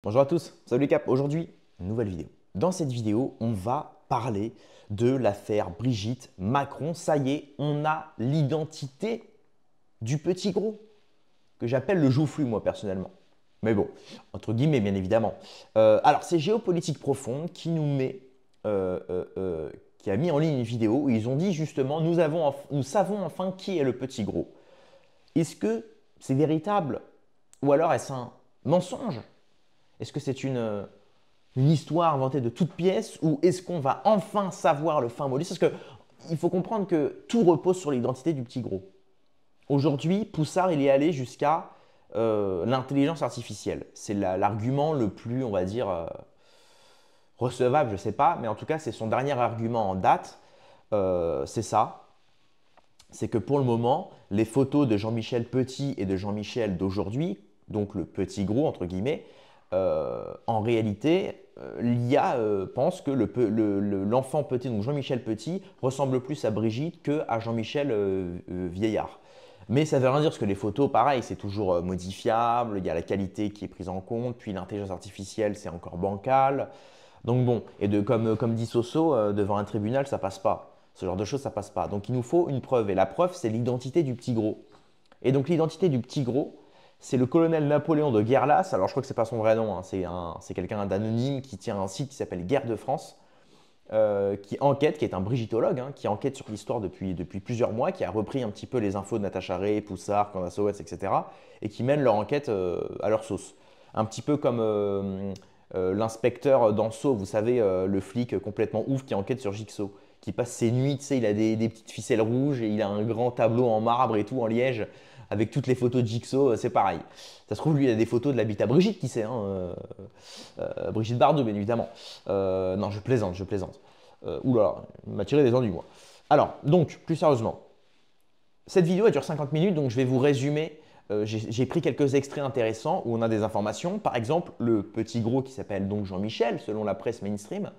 Bonjour à tous, salut Cap. Aujourd'hui, nouvelle vidéo. Dans cette vidéo, on va parler de l'affaire Brigitte Macron. Ça y est, on a l'identité du petit gros, que j'appelle le joufflu moi personnellement. Mais bon, entre guillemets bien évidemment. Alors c'est Géopolitique Profonde qui nous met, qui a mis en ligne une vidéo où ils ont dit justement nous savons enfin qui est le petit gros. Est-ce que c'est véritable ou alors est-ce un mensonge? Est-ce que c'est une histoire inventée de toutes pièces ou est-ce qu'on va enfin savoir le fin mot? Parce qu'il faut comprendre que tout repose sur l'identité du petit gros. Aujourd'hui, Poussard, il est allé jusqu'à l'intelligence artificielle. C'est l'argument le plus, on va dire, recevable, je ne sais pas, mais en tout cas, c'est son dernier argument en date. C'est ça. C'est que pour le moment, les photos de Jean-Michel Petit et de Jean-Michel d'aujourd'hui, donc le petit gros entre guillemets, en réalité, l'IA pense que l'enfant petit, donc Jean-Michel Petit, ressemble plus à Brigitte que à Jean-Michel vieillard. Mais ça ne veut rien dire parce que les photos, pareil, c'est toujours modifiable, il y a la qualité qui est prise en compte, puis l'intelligence artificielle, c'est encore bancal. Donc bon, et comme dit Soso, devant un tribunal, ça passe pas. Ce genre de choses, ça passe pas. Donc il nous faut une preuve. Et la preuve, c'est l'identité du petit gros. Et donc l'identité du petit gros, c'est le colonel Napoléon de Guerlas. Alors je crois que c'est pas son vrai nom, hein. C'est quelqu'un d'anonyme qui tient un site qui s'appelle Guerre de France, qui enquête, qui est un brigitologue, hein, qui enquête sur l'histoire depuis plusieurs mois, qui a repris un petit peu les infos de Natacha Ray, Poussard, Candace Owens, etc. Et qui mène leur enquête à leur sauce. Un petit peu comme l'inspecteur d'Anso, vous savez, le flic complètement ouf qui enquête sur Jigsaw, qui passe ses nuits, tu sais, il a des petites ficelles rouges et il a un grand tableau en marbre et tout, en liège, avec toutes les photos de Jigsaw, c'est pareil. Ça se trouve, lui, il a des photos de l'habitat Brigitte, qui sait, hein, Brigitte Bardot, bien évidemment. Non, je plaisante, je plaisante. Oula, il m'a tiré des ennuis, moi. Alors, donc, plus sérieusement, cette vidéo, elle dure 50 minutes, donc je vais vous résumer. J'ai pris quelques extraits intéressants où on a des informations. Par exemple, le petit gros qui s'appelle donc Jean-Michel, selon la presse mainstream,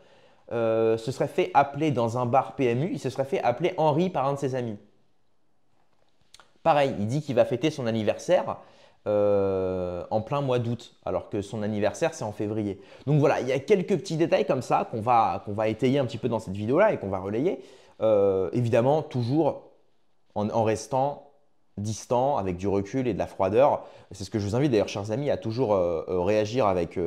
se serait fait appeler dans un bar PMU, il se serait fait appeler Henri par un de ses amis. Pareil, il dit qu'il va fêter son anniversaire en plein mois d'août, alors que son anniversaire c'est en février. Donc voilà, il y a quelques petits détails comme ça qu'on va étayer un petit peu dans cette vidéo-là et qu'on va relayer. Évidemment, toujours en restant distant, avec du recul et de la froideur. C'est ce que je vous invite d'ailleurs, chers amis, à toujours réagir avec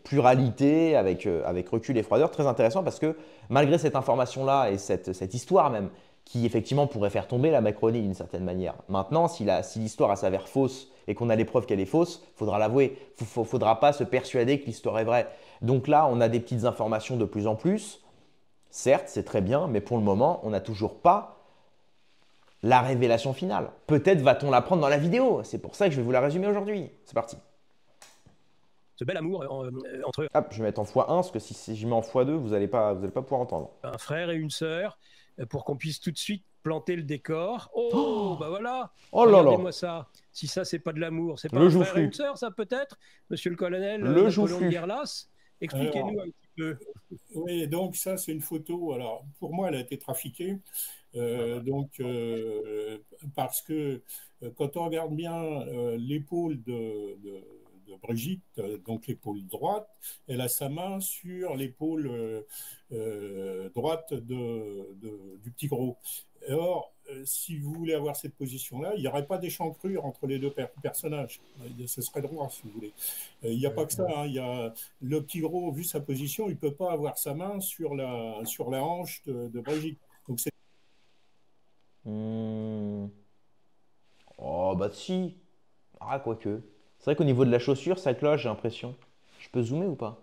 pluralité, avec recul et froideur. Très intéressant parce que malgré cette information-là et cette histoire même, qui effectivement pourrait faire tomber la Macronie d'une certaine manière. Maintenant, si l'histoire s'avère fausse et qu'on a les preuves qu'elle est fausse, il faudra l'avouer. Il ne faudra pas se persuader que l'histoire est vraie. Donc là, on a des petites informations de plus en plus. Certes, c'est très bien, mais pour le moment, on n'a toujours pas la révélation finale. Peut-être va-t-on l'apprendre dans la vidéo. C'est pour ça que je vais vous la résumer aujourd'hui. C'est parti. Ce bel amour entre Hop, je vais mettre en x1 parce que si je mets en x2, vous allez pas pouvoir entendre. un frère et une sœur pour qu'on puisse tout de suite planter le décor. Oh, Oh, bah voilà, oh là là, regardez-moi ça. Si ça, c'est pas de l'amour, c'est pas le un frère et une joufflu, sœur, ça peut-être, monsieur le colonel le Napoléon de joufflu. Guerlas? Expliquez-nous Alors, un petit peu. oui, donc ça, c'est une photo. Alors, pour moi, elle a été trafiquée. Donc, parce que quand on regarde bien l'épaule de Brigitte, donc l'épaule droite, elle a sa main sur l'épaule droite du petit gros. Or, si vous voulez avoir cette position-là, il n'y aurait pas d'échancrure entre les deux personnages. Ce serait droit, si vous voulez. Il n'y a pas que ça, hein. Il y a le petit gros, vu sa position, il ne peut pas avoir sa main sur la hanche de Brigitte. Donc c'est Hmm. Oh bah si. Ah quoique. C'est vrai qu'au niveau de la chaussure, ça cloche, j'ai l'impression. Je peux zoomer ou pas?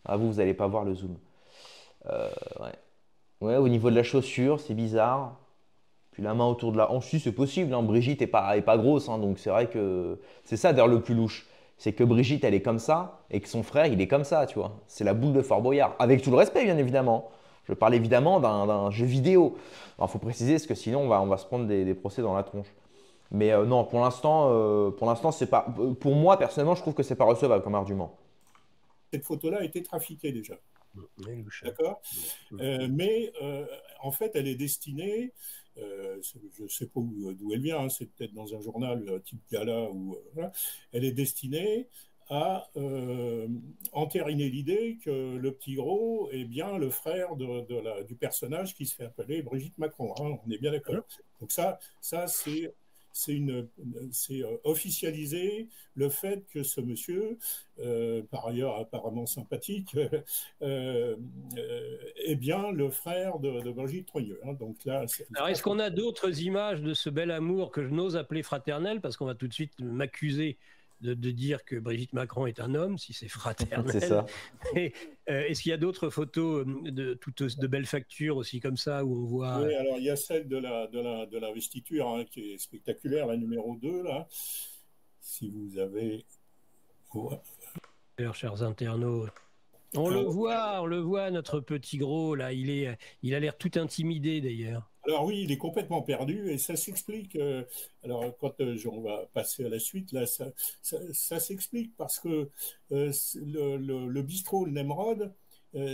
Ah vous allez pas voir le zoom. Ouais. Ouais, au niveau de la chaussure, c'est bizarre. Puis la main autour de la hanche, si c'est possible, hein. Brigitte est pas grosse, hein, donc c'est vrai que c'est ça d'ailleurs le plus louche. C'est que Brigitte, elle est comme ça, et que son frère, il est comme ça, tu vois. C'est la boule de Fort Boyard. Avec tout le respect, bien évidemment. Je parle évidemment d'un jeu vidéo. Il faut préciser, parce que sinon, on va se prendre des procès dans la tronche. Mais non, pour l'instant, c'est pas. Pour moi, personnellement, je trouve que c'est pas recevable comme argument. cette photo-là a été trafiquée déjà. Oui, louche, hein. D'accord. Mais en fait, elle est destinée, je ne sais pas d'où elle vient, hein, c'est peut-être dans un journal type Gala, ou, voilà. Elle est destinée a entériné l'idée que le petit gros est bien le frère du personnage qui se fait appeler Brigitte Macron. Hein, on est bien d'accord. Donc ça c'est officialiser le fait que ce monsieur, par ailleurs apparemment sympathique, est bien le frère de Brigitte Trogneux. Hein. Donc là, alors, est-ce qu'on a d'autres images de ce bel amour que je n'ose appeler fraternel, parce qu'on va tout de suite m'accuser de dire que Brigitte Macron est un homme, si c'est fraternel. C'est ça. Est-ce qu'il y a d'autres photos de belles factures aussi comme ça, où on voit... Oui, alors il y a celle de l'investiture hein, qui est spectaculaire, la numéro 2, là. Si vous avez... Chers internautes, on le voit, notre petit gros, là, il a l'air tout intimidé d'ailleurs. Alors oui, il est complètement perdu et ça s'explique. Alors quand on va passer à la suite, là, ça s'explique parce que le bistrot, le Nemrod,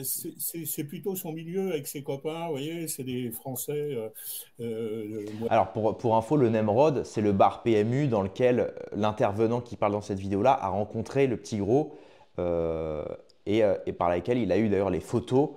c'est plutôt son milieu avec ses copains, vous voyez, c'est des Français. Alors pour info, le Nemrod, c'est le bar PMU dans lequel l'intervenant qui parle dans cette vidéo-là a rencontré le petit gros et par laquelle il a eu d'ailleurs les photos.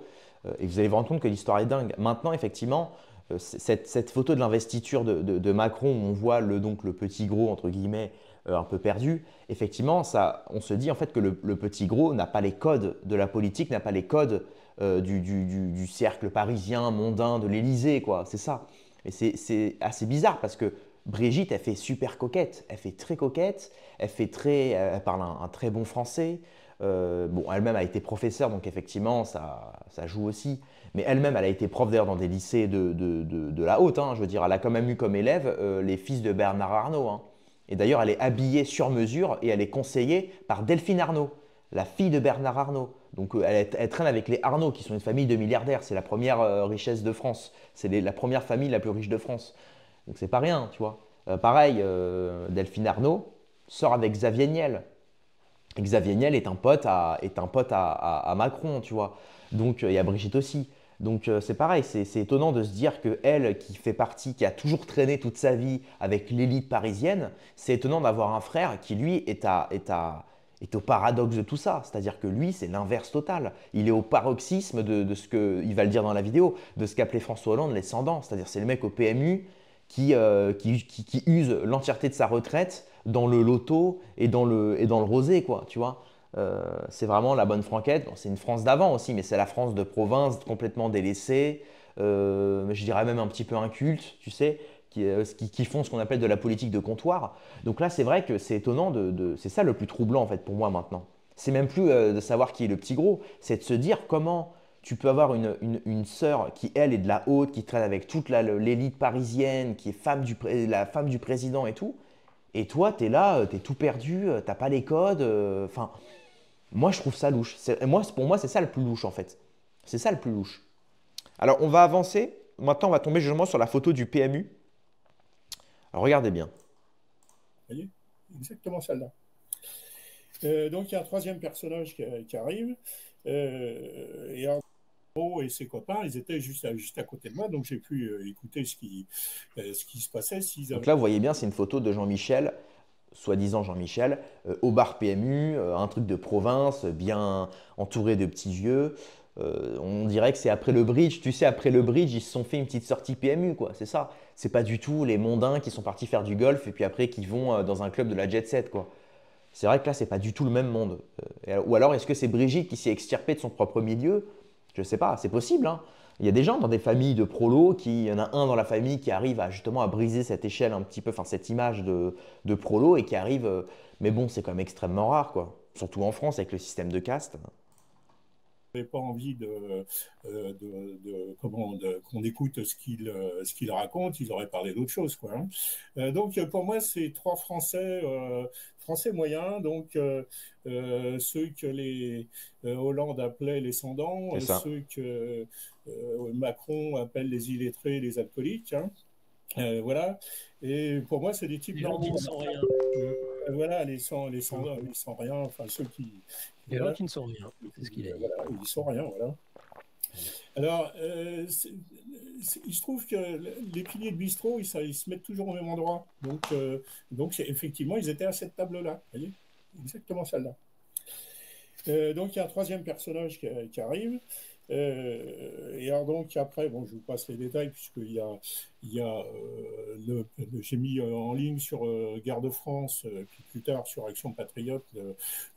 Et vous allez vous rendre compte que l'histoire est dingue. Maintenant, effectivement, cette photo de l'investiture de Macron où on voit donc le petit gros, entre guillemets, un peu perdu, effectivement, on se dit en fait que le petit gros n'a pas les codes de la politique, n'a pas les codes du cercle parisien, mondain, de l'Élysée, quoi. C'est ça. Et c'est assez bizarre parce que Brigitte, elle fait super coquette, elle fait très coquette, elle parle un très bon français. Bon, elle-même a été professeure, donc effectivement, ça joue aussi. Mais elle-même, elle a été prof d'ailleurs dans des lycées de la haute. Hein, je veux dire, elle a quand même eu comme élève les fils de Bernard Arnault. Hein. Et d'ailleurs, elle est habillée sur mesure et elle est conseillée par Delphine Arnault, la fille de Bernard Arnault. Donc elle traîne avec les Arnault, qui sont une famille de milliardaires. C'est la première richesse de France. C'est la première famille la plus riche de France. Donc c'est pas rien, tu vois. Pareil, Delphine Arnault sort avec Xavier Niel. Et Xavier Niel est un pote à Macron, tu vois. Donc il y a Brigitte aussi. Donc c'est pareil, c'est étonnant de se dire que elle, qui fait partie, qui a toujours traîné toute sa vie avec l'élite parisienne, c'est étonnant d'avoir un frère qui lui est au paradoxe de tout ça. C'est-à-dire que lui, c'est l'inverse total. Il est au paroxysme de ce que, il va le dire dans la vidéo, de ce qu'appelait François Hollande les sans-dents. C'est-à-dire c'est le mec au PMU qui use l'entièreté de sa retraite dans le loto et dans le rosé, quoi, tu vois. C'est vraiment la bonne franquette. Bon, c'est une France d'avant aussi, mais c'est la France de province complètement délaissée, je dirais même un petit peu inculte, tu sais, qui font ce qu'on appelle de la politique de comptoir. Donc là, c'est vrai que c'est étonnant, c'est ça le plus troublant en fait pour moi maintenant. C'est même plus de savoir qui est le petit gros, c'est de se dire comment tu peux avoir une sœur qui, elle, est de la haute, qui traîne avec toute l'élite parisienne, qui est la femme du président et tout. Et toi, tu es là, tu es tout perdu, t'as pas les codes. Enfin, moi, je trouve ça louche. Pour moi, c'est ça le plus louche, en fait. C'est ça le plus louche. Alors, on va avancer. Maintenant, on va tomber justement sur la photo du PMU. Alors, regardez bien. Vous voyez, exactement celle-là. Donc, il y a un troisième personnage qui arrive. Et et ses copains, ils étaient juste à côté de moi, donc j'ai pu écouter ce qui se passait. Donc là, vous voyez bien, c'est une photo de Jean-Michel, soi-disant Jean-Michel, au bar PMU, un truc de province, bien entouré de petits vieux. On dirait que c'est après le bridge. Tu sais, après le bridge, ils se sont fait une petite sortie PMU, quoi. C'est ça. C'est pas du tout les mondains qui sont partis faire du golf et puis après qui vont dans un club de la jet set, quoi. C'est vrai que là, c'est pas du tout le même monde. Ou alors, est-ce que c'est Brigitte qui s'est extirpée de son propre milieu? Je sais pas, c'est possible. Hein. Il y a des gens dans des familles de prolos, il y en a un dans la famille qui arrive justement à briser cette échelle un petit peu, enfin cette image de prolo et qui arrive. Mais bon, c'est quand même extrêmement rare, quoi. Surtout en France avec le système de caste. N'avais pas envie qu'on écoute ce qu'il raconte, ils auraient parlé d'autre chose, quoi. Hein. Donc pour moi, c'est trois Français moyens, donc ceux que les Hollande appelait les sans-dents, ceux que Macron appelle les illettrés, les alcooliques. Hein. Voilà. Et pour moi, c'est des types normaux. Qui ne sont rien. Voilà, les sans rien, enfin ceux qui. Les gens qui ne sont rien, c'est ce qu'il a dit. Voilà, ils ne sont rien, voilà. Alors, il se trouve que les piliers de bistrot, ils se mettent toujours au même endroit. Donc effectivement, ils étaient à cette table-là, vous voyez, exactement celle-là. Donc, il y a un troisième personnage qui arrive. Et alors donc après, bon, je vous passe les détails puisqu'il y a j'ai mis en ligne sur Gare de France, puis plus tard sur Action Patriote,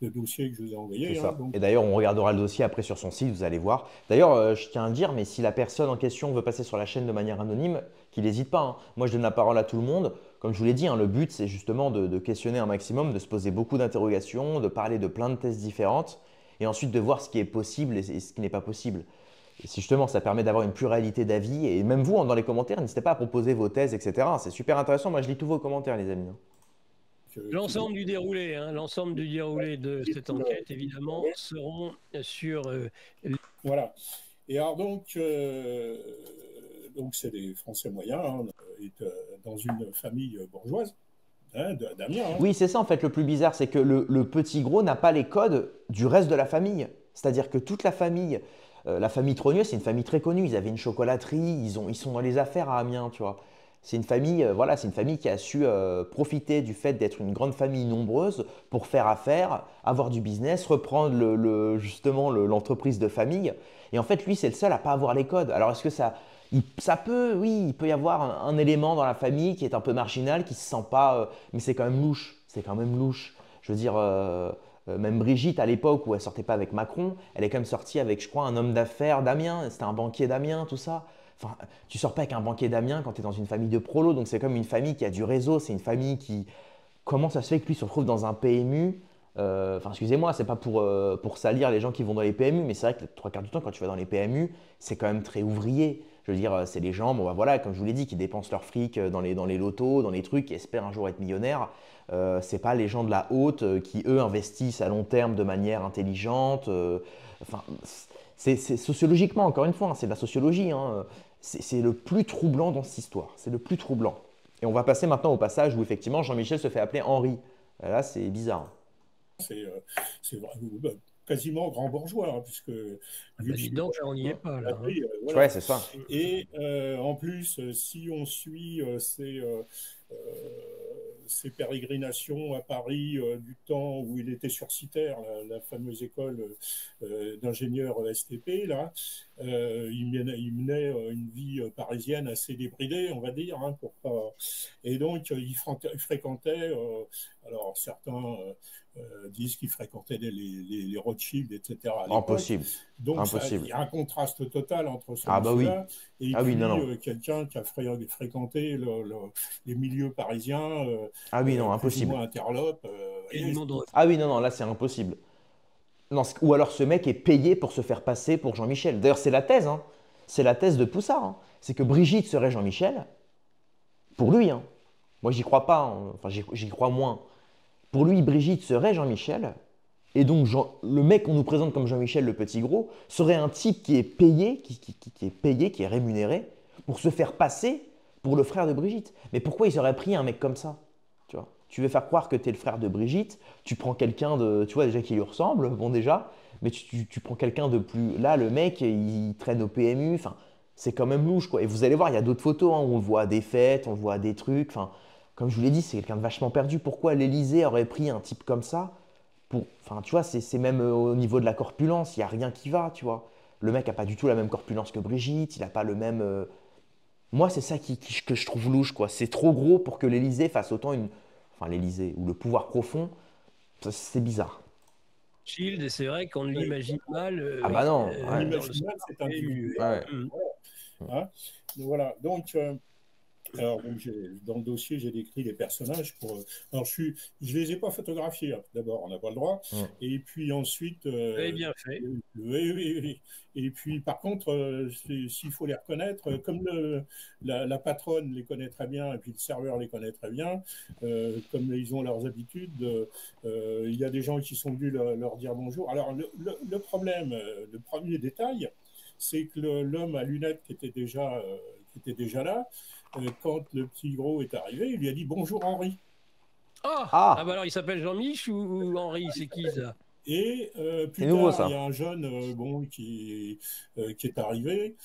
le dossier que je vous ai C'est envoyé. Hein, ça. donc, Et d'ailleurs, on regardera le dossier après sur son site, vous allez voir. D'ailleurs, je tiens à le dire, mais si la personne en question veut passer sur la chaîne de manière anonyme, qu'il n'hésite pas, hein. Moi, je donne la parole à tout le monde. Comme je vous l'ai dit, hein, le but, c'est justement de questionner un maximum, de se poser beaucoup d'interrogations, de parler de plein de thèses différentes, et ensuite de voir ce qui est possible et ce qui n'est pas possible. Et si justement, ça permet d'avoir une pluralité d'avis, et même vous, hein, dans les commentaires, n'hésitez pas à proposer vos thèses, etc. C'est super intéressant. Moi, je lis tous vos commentaires, les amis, hein. L'ensemble du déroulé, hein, l'ensemble du déroulé de cette enquête, évidemment, seront sur. Voilà. Et alors donc c'est des Français moyens, hein, dans une famille bourgeoise, hein, d'Amiens. Hein. Oui, c'est ça en fait le plus bizarre, c'est que le petit gros n'a pas les codes du reste de la famille. C'est-à-dire que toute la famille Trogneux, c'est une famille très connue. Ils avaient une chocolaterie, ils sont dans les affaires à Amiens, tu vois. C'est une famille, voilà, c'est une famille qui a su profiter du fait d'être une grande famille nombreuse pour faire affaire, avoir du business, reprendre justement l'entreprise de famille. Et en fait, lui, c'est le seul à pas avoir les codes. Alors, est-ce que ça peut, oui, il peut y avoir un élément dans la famille qui est un peu marginal, qui se sent pas, mais c'est quand même louche. C'est quand même louche. Je veux dire, même Brigitte, à l'époque où elle sortait pas avec Macron, elle est quand même sortie avec, je crois, un homme d'affaires d'Amiens. C'était un banquier d'Amiens, tout ça. Enfin, tu sors pas avec un banquier d'Amiens quand tu es dans une famille de prolos. Donc c'est comme une famille qui a du réseau. C'est une famille qui, comment ça se fait que lui se retrouve dans un PMU? Enfin, excusez-moi, c'est pas pour salir les gens qui vont dans les PMU, mais c'est vrai que les trois quarts du temps, quand tu vas dans les PMU, c'est quand même très ouvrier. Je veux dire, c'est les gens, bon, bah, voilà, comme je vous l'ai dit, qui dépensent leur fric dans les lotos, dans les trucs, qui espèrent un jour être millionnaires. C'est pas les gens de la haute qui, eux, investissent à long terme de manière intelligente. Enfin, sociologiquement, encore une fois, hein, c'est de la sociologie, hein. C'est le plus troublant dans cette histoire. C'est le plus troublant. Et on va passer maintenant au passage où effectivement Jean-Michel se fait appeler Henri. Là, c'est bizarre. C'est quasiment grand bourgeois, hein, puisque vu Dis donc, on n'y est pas là. Hein. voilà. Ouais, c'est ça. Et en plus, si on suit ses pérégrinations à Paris du temps où il était sur Citer, la fameuse école d'ingénieur STP, là, il menait une vie parisienne assez débridée, on va dire, hein, pour pas... Et donc, il fréquentait, alors certains disent qu'il fréquentait les Rothschild, etc. à l'époque. Impossible. Donc, Impossible. il y a un contraste total entre ce Ah bah oui. monsieur-là et Ah oui, puis non, non. quelqu'un qui a fréquenté les milieux parisiens, Ah oui, non, plus ou impossible. moins interlopes. Et du monde Ah oui, non, non, là, c'est impossible. Non, ou alors ce mec est payé pour se faire passer pour Jean-Michel. D'ailleurs, c'est la thèse, hein. C'est la thèse de Poussard, hein. C'est que Brigitte serait Jean-Michel, pour lui, hein. Moi, j'y crois pas, hein. Enfin, j'y crois moins. Pour lui, Brigitte serait Jean-Michel, et donc le mec qu'on nous présente comme Jean-Michel le petit gros serait un type qui est payé, qui est payé, qui est rémunéré pour se faire passer pour le frère de Brigitte. Mais pourquoi ils auraient pris un mec comme ça? Tu vois, tu veux faire croire que tu es le frère de Brigitte, tu prends quelqu'un de, tu vois déjà qui lui ressemble, bon déjà, mais tu prends quelqu'un de plus. Là, le mec, il traîne au PMU, enfin, c'est quand même louche quoi. Et vous allez voir, il y a d'autres photos, hein, où on le voit à des fêtes, on le voit à des trucs, enfin, comme je vous l'ai dit, c'est quelqu'un de vachement perdu. Pourquoi l'Élysée aurait pris un type comme ça enfin, tu vois, c'est même au niveau de la corpulence, il n'y a rien qui va, tu vois. Le mec n'a pas du tout la même corpulence que Brigitte, il n'a pas le même. Moi, c'est ça que je trouve louche, quoi. C'est trop gros pour que l'Élysée fasse autant une. Enfin, l'Élysée, ou le pouvoir profond, c'est bizarre. Shield, et c'est vrai qu'on l'imagine mal. Ah bah non, On ouais. imagine mal cet individu. Ouais. Hein. Voilà. Donc, alors, donc, dans le dossier, j'ai décrit les personnages. Alors, je les ai pas photographiés. Hein. D'abord, on n'a pas le droit. Et puis ensuite, bien fait. oui. Et puis, par contre, s'il faut les reconnaître, comme la patronne les connaît très bien, et puis le serveur les connaît très bien, comme ils ont leurs habitudes, il y a des gens qui sont venus leur dire bonjour. Alors, le problème, le premier détail, c'est que l'homme à lunettes qui était déjà là, quand le petit gros est arrivé, il lui a dit bonjour Henri. Ah bah alors il s'appelle Jean-Mich ou Henri, c'est qui ça? Et plus nouveau, tard, ça. il y a un jeune qui est arrivé,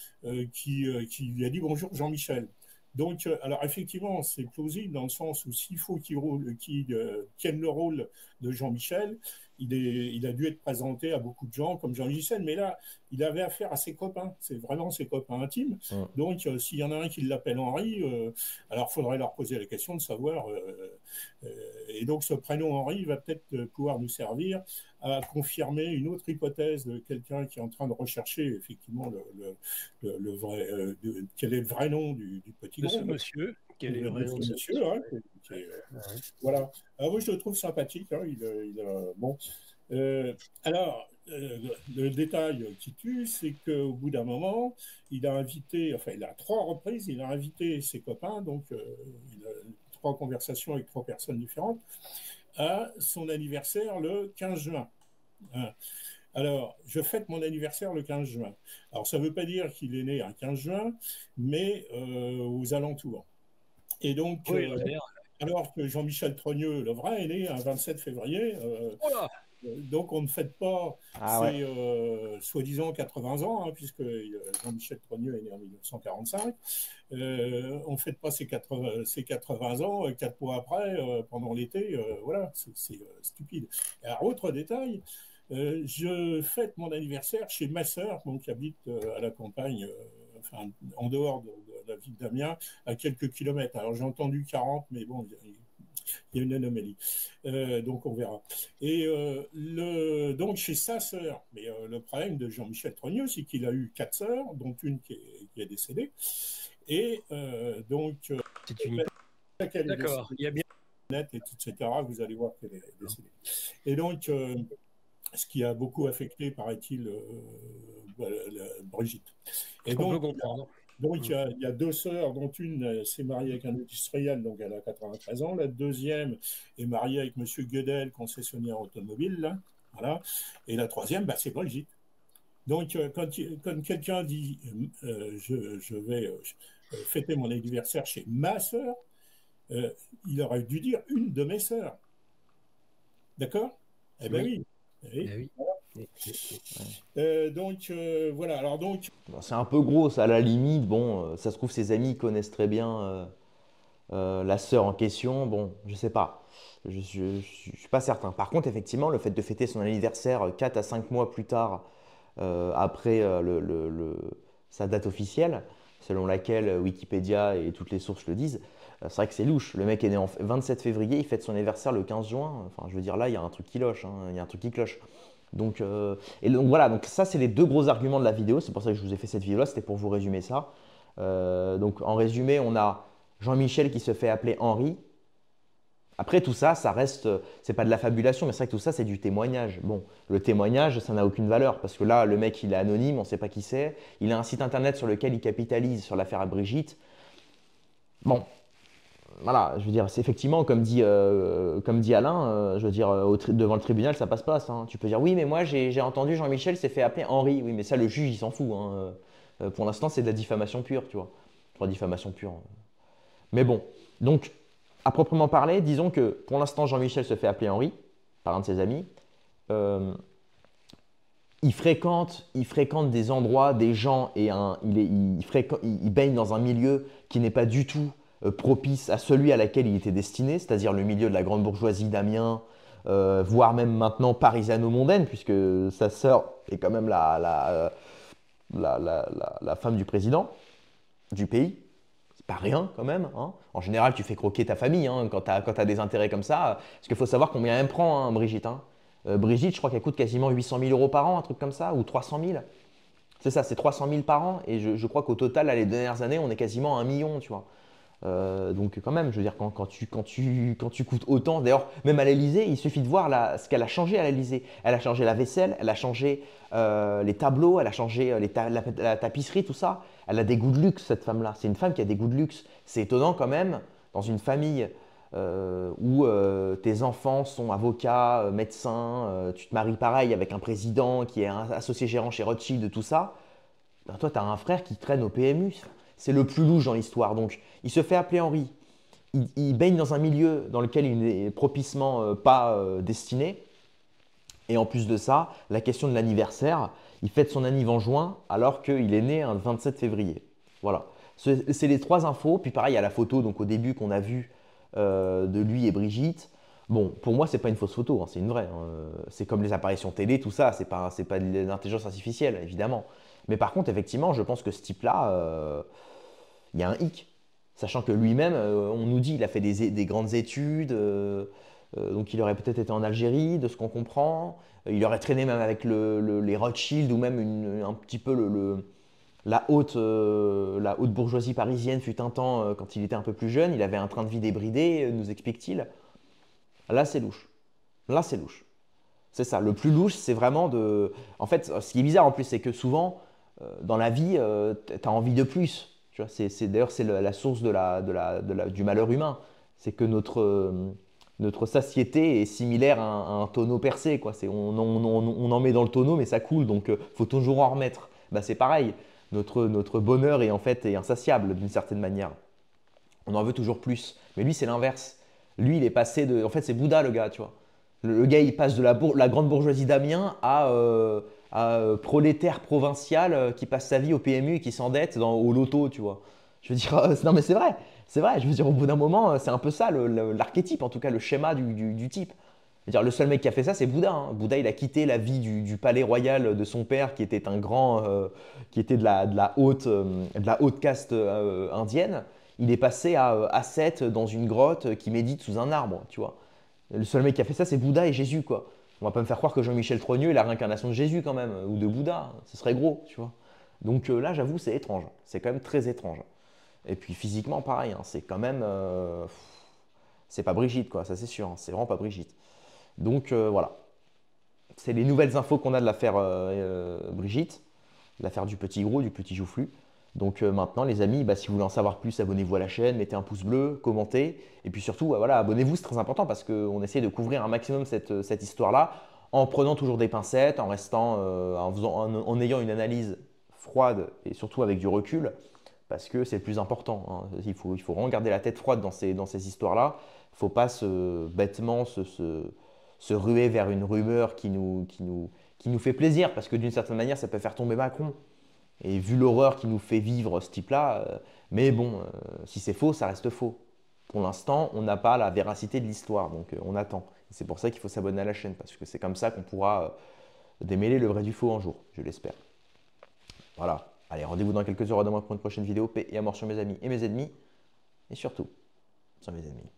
qui lui a dit bonjour Jean-Michel. Donc, alors effectivement, c'est plausible dans le sens où s'il faut qu'il tienne le rôle de Jean-Michel, il a dû être présenté à beaucoup de gens comme Jean-Michel, mais là, il avait affaire à ses copains. C'est vraiment ses copains intimes. Donc, s'il y en a un qui l'appelle Henri, alors il faudrait leur poser la question de savoir. Et donc, ce prénom Henri va peut-être pouvoir nous servir à confirmer une autre hypothèse de quelqu'un qui est en train de rechercher effectivement le vrai, quel est le vrai nom du petit gros. Ce monsieur, quel est le vrai nom de ce monsieur, hein, voilà. Alors, moi, je le trouve sympathique. Hein, bon. Alors, le détail qui tue, c'est qu'au bout d'un moment, il a invité, enfin, il a à 3 reprises, il a invité ses copains, donc il a 3 conversations avec 3 personnes différentes, à son anniversaire le 15 juin. Hein. Alors, je fête mon anniversaire le 15 juin. Alors, ça ne veut pas dire qu'il est né un 15 juin, mais aux alentours. Et donc, oui, alors que Jean-Michel Trogneux, le vrai, est né un 27 février. Donc, on ne fête pas ses soi-disant 80 ans, hein, puisque Jean-Michel Trogneux est né en 1945. On ne fête pas ses 80 ans 4 mois après, pendant l'été. Voilà, c'est stupide. Alors, autre détail, je fête mon anniversaire chez ma sœur, qui habite à la campagne, enfin, en dehors de la ville d'Amiens, à quelques kilomètres. Alors, j'ai entendu 40, mais bon, il y a une anomalie. Donc, on verra. Et donc, chez sa sœur, mais le problème de Jean-Michel Trogneux, c'est qu'il a eu 4 sœurs, dont une qui est décédée. Et donc, c'est une d'accord, il y a bien net, etc. Vous allez voir qu'elle est décédée. Et donc, ce qui a beaucoup affecté, paraît-il, Brigitte. Et donc, on peut comprendre. Donc, il y a 2 sœurs, dont une s'est mariée avec un industriel, donc elle a 93 ans. La deuxième est mariée avec M. Guedel, concessionnaire automobile. Là, voilà. Et la troisième, c'est Brigitte. Donc, quand quelqu'un dit je vais fêter mon anniversaire chez ma sœur, il aurait dû dire une de mes sœurs. D'accord? Eh bien oui. Oui. Donc voilà. Alors donc, c'est un peu gros, ça, à la limite. Bon, ça se trouve ses amis connaissent très bien la sœur en question. Bon, je sais pas. Je suis pas certain. Par contre, effectivement, le fait de fêter son anniversaire 4 à 5 mois plus tard, après sa date officielle, selon laquelle Wikipédia et toutes les sources le disent, c'est vrai que c'est louche. Le mec est né en 27 février, il fête son anniversaire le 15 juin. Enfin, je veux dire, là, il y a un truc qui loche. Il y a un truc qui cloche. Donc, et donc voilà, donc ça c'est les 2 gros arguments de la vidéo, c'est pour ça que je vous ai fait cette vidéo là, c'était pour vous résumer ça. Donc en résumé, on a Jean-Michel qui se fait appeler Henri. Après tout ça, ça reste, c'est pas de la fabulation, mais c'est vrai que tout ça c'est du témoignage. Bon, le témoignage, ça n'a aucune valeur, parce que là, le mec il est anonyme, on ne sait pas qui c'est, il a un site internet sur lequel il capitalise sur l'affaire à Brigitte. Bon. Voilà, je veux dire, c'est effectivement, comme dit Alain, je veux dire, devant le tribunal, ça passe pas, ça, hein. Tu peux dire, oui, mais moi, j'ai entendu Jean-Michel s'est fait appeler Henri. Oui, mais ça, le juge, il s'en fout, hein. Pour l'instant, c'est de la diffamation pure, tu vois. Enfin, diffamation pure. Mais bon, donc, à proprement parler, disons que pour l'instant, Jean-Michel se fait appeler Henri, par un de ses amis. Il fréquente des endroits, des gens, et il baigne dans un milieu qui n'est pas du tout propice à celui à laquelle il était destiné, c'est-à-dire le milieu de la grande bourgeoisie d'Amiens, voire même maintenant parisano-mondaine, puisque sa sœur est quand même la femme du président du pays. C'est pas rien quand même, hein. En général, tu fais croquer ta famille, hein, quand tu as des intérêts comme ça. Parce qu'il faut savoir combien elle prend, hein, Brigitte. Hein. Brigitte, je crois qu'elle coûte quasiment 800 000 € par an, un truc comme ça, ou 300 000. C'est ça, c'est 300 000 par an. Et je crois qu'au total, là, les dernières années, on est quasiment à 1 million, tu vois. Donc quand même, je veux dire, quand tu coûtes autant, d'ailleurs, même à l'Elysée, il suffit de voir ce qu'elle a changé à l'Elysée. Elle a changé la vaisselle, elle a changé les tableaux, elle a changé la tapisserie, tout ça. Elle a des goûts de luxe, cette femme-là. C'est une femme qui a des goûts de luxe. C'est étonnant quand même, dans une famille où tes enfants sont avocats, médecins, tu te maries pareil avec un président qui est un associé gérant chez Rothschild, tout ça. Ben, toi, tu as un frère qui traîne au PMU. C'est le plus louche dans l'histoire. Donc, il se fait appeler Henri. Il baigne dans un milieu dans lequel il n'est propicement pas destiné. Et en plus de ça, la question de l'anniversaire, il fête son anniv en juin alors qu'il est né un 27 février. Voilà. C'est les 3 infos. Puis pareil, il y a la photo donc au début qu'on a vue de lui et Brigitte. Bon, pour moi, c'est pas une fausse photo, hein, c'est une vraie, hein. C'est comme les apparitions télé, tout ça, c'est pas de l'intelligence artificielle, évidemment. Mais par contre, effectivement, je pense que ce type-là, il y a un hic. Sachant que lui-même, on nous dit, il a fait des grandes études, donc il aurait peut-être été en Algérie, de ce qu'on comprend. Il aurait traîné même avec les Rothschild ou même un petit peu la haute bourgeoisie parisienne fut un temps quand il était un peu plus jeune. Il avait un train de vie débridé, nous explique-t-il. Là, c'est louche. Là, c'est louche. C'est ça. Le plus louche, c'est vraiment de. En fait, ce qui est bizarre en plus, c'est que souvent, dans la vie, tu as envie de plus. Tu vois, d'ailleurs, c'est la source du malheur humain. C'est que notre satiété est similaire à un tonneau percé, quoi. On en met dans le tonneau, mais ça coule, donc faut toujours en remettre. Bah, c'est pareil. Notre bonheur est en fait insatiable d'une certaine manière. On en veut toujours plus. Mais lui, c'est l'inverse. Lui, il est passé de. En fait, c'est Bouddha, le gars, tu vois. Le gars, il passe de la grande bourgeoisie d'Amiens à prolétaire provincial qui passe sa vie au PMU et qui s'endette au loto, tu vois. Je veux dire, non, mais c'est vrai. C'est vrai. Je veux dire, au bout d'un moment, c'est un peu ça, l'archétype, en tout cas, le schéma du type. Je veux dire, le seul mec qui a fait ça, c'est Bouddha, hein. Bouddha, il a quitté la vie du palais royal de son père, qui était un grand, qui était de la haute caste indienne. Il est passé à ascète dans une grotte qui médite sous un arbre, tu vois. Le seul mec qui a fait ça, c'est Bouddha et Jésus, quoi. On va pas me faire croire que Jean-Michel Trogneux est la réincarnation de Jésus, quand même, ou de Bouddha. Ce serait gros, tu vois. Donc là, j'avoue, c'est étrange. C'est quand même très étrange. Et puis physiquement, pareil, hein, c'est quand même. C'est pas Brigitte, quoi, ça c'est sûr, hein. C'est vraiment pas Brigitte. Donc voilà. C'est les nouvelles infos qu'on a de l'affaire Brigitte, l'affaire du petit gros, du petit joufflu. Donc maintenant, les amis, bah, si vous voulez en savoir plus, abonnez-vous à la chaîne, mettez un pouce bleu, commentez. Et puis surtout, voilà, abonnez-vous, c'est très important parce qu'on essaie de couvrir un maximum cette histoire-là en prenant toujours des pincettes, en restant, en ayant une analyse froide et surtout avec du recul, parce que c'est le plus important, hein. Il faut vraiment garder la tête froide dans ces histoires-là. Il ne faut pas bêtement se ruer vers une rumeur qui nous fait plaisir, parce que d'une certaine manière, ça peut faire tomber Macron. Et vu l'horreur qui nous fait vivre ce type-là, mais bon, si c'est faux, ça reste faux. Pour l'instant, on n'a pas la véracité de l'histoire, donc on attend. C'est pour ça qu'il faut s'abonner à la chaîne, parce que c'est comme ça qu'on pourra démêler le vrai du faux un jour, je l'espère. Voilà. Allez, rendez-vous dans quelques heures à demain pour une prochaine vidéo. Paix et amour sur mes amis et mes ennemis. Et surtout, sur mes ennemis.